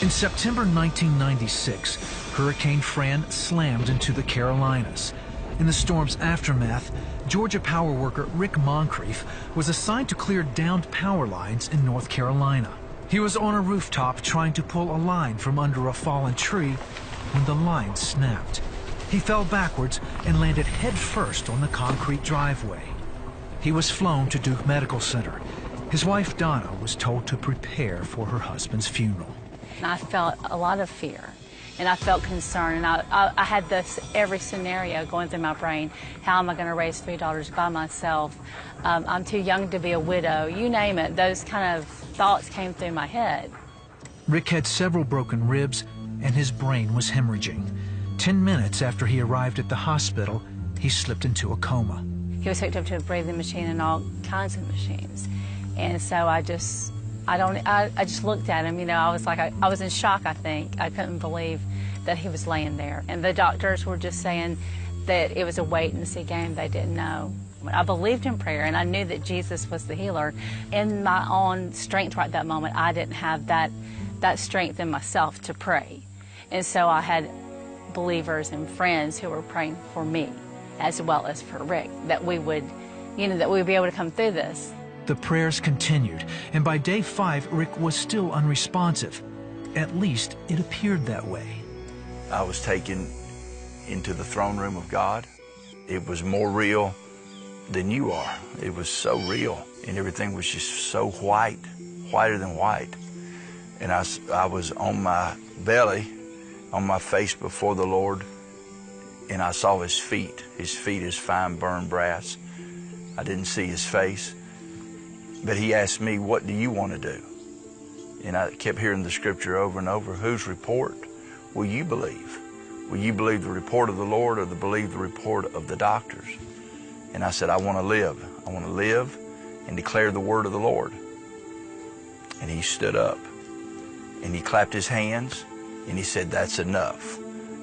In September 1996, Hurricane Fran slammed into the Carolinas. In the storm's aftermath, Georgia power worker Rick Moncrief was assigned to clear downed power lines in North Carolina. He was on a rooftop trying to pull a line from under a fallen tree when the line snapped. He fell backwards and landed headfirst on the concrete driveway. He was flown to Duke Medical Center. His wife, Donna, was told to prepare for her husband's funeral. I felt a lot of fear, and I felt concern, and I had every scenario going through my brain. How am I going to raise 3 daughters by myself? I'm too young to be a widow. You name it, those kind of thoughts came through my head. Rick had several broken ribs, and his brain was hemorrhaging. 10 minutes after he arrived at the hospital, he slipped into a coma. He was hooked up to a breathing machine and all kinds of machines. And so I just looked at him, you know, I was like, I was in shock, I think. I couldn't believe that he was laying there. And the doctors were just saying that it was a wait and see game. They didn't know. I believed in prayer, and I knew that Jesus was the healer. In my own strength right at that moment, I didn't have that strength in myself to pray. And so I had believers and friends who were praying for me, as well as for Rick, that we would, you know, that we would be able to come through this. The prayers continued, and by day 5, Rick was still unresponsive. At least it appeared that way. I was taken into the throne room of God. It was more real than you are. It was so real, and everything was just so white, whiter than white. And I was on my belly, on my face before the Lord, and I saw his feet. His feet is fine burned brass. I didn't see his face. But he asked me, what do you want to do? And I kept hearing the scripture over and over. Whose report will you believe? Will you believe the report of the Lord or believe the report of the doctors? And I said, I want to live. I want to live and declare the word of the Lord. And he stood up and he clapped his hands and he said, that's enough.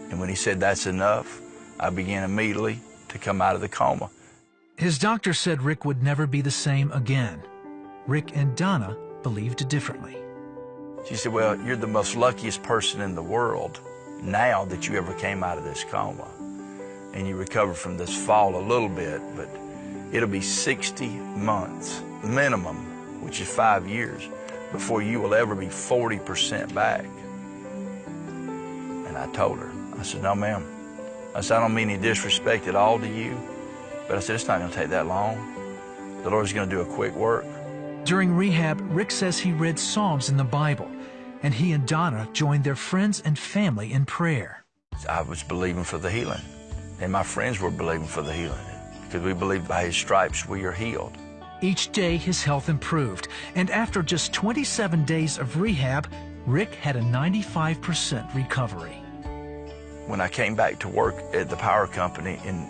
And when he said, that's enough, I began immediately to come out of the coma. His doctor said Rick would never be the same again. Rick and Donna believed differently. She said, well, you're the most luckiest person in the world now that you ever came out of this coma. And you recovered from this fall a little bit, but it'll be 60 months minimum, which is 5 years, before you will ever be 40% back. And I told her, I said, no, ma'am. I said, I don't mean any disrespect at all to you, but I said, it's not going to take that long. The Lord's going to do a quick work. During rehab, Rick says he read Psalms in the Bible, and he and Donna joined their friends and family in prayer. I was believing for the healing, and my friends were believing for the healing, because we believe by his stripes we are healed. Each day his health improved, and after just 27 days of rehab, Rick had a 95% recovery. When I came back to work at the power company in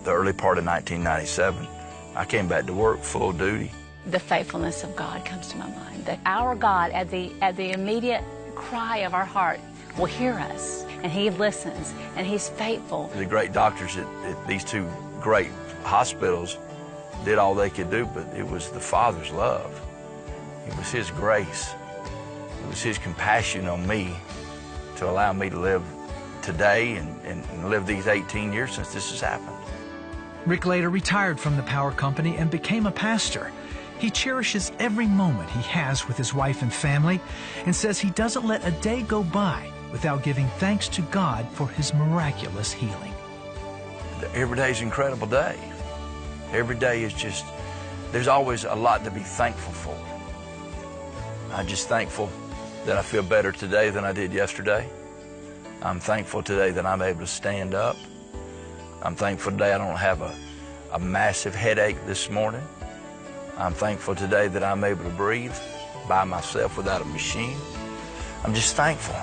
the early part of 1997, I came back to work full duty. The faithfulness of God comes to my mind, that our God, at the immediate cry of our heart, will hear us, and he listens, and he's faithful. The great doctors at these two great hospitals did all they could do, but it was the Father's love. It was his grace. It was his compassion on me to allow me to live today and live these 18 years since this has happened. Rick later retired from the power company and became a pastor. He cherishes every moment he has with his wife and family and says he doesn't let a day go by without giving thanks to God for his miraculous healing. Every day is an incredible day. Every day is just, there's always a lot to be thankful for. I'm just thankful that I feel better today than I did yesterday. I'm thankful today that I'm able to stand up. I'm thankful today I don't have a massive headache this morning. I'm thankful today that I'm able to breathe by myself without a machine. I'm just thankful.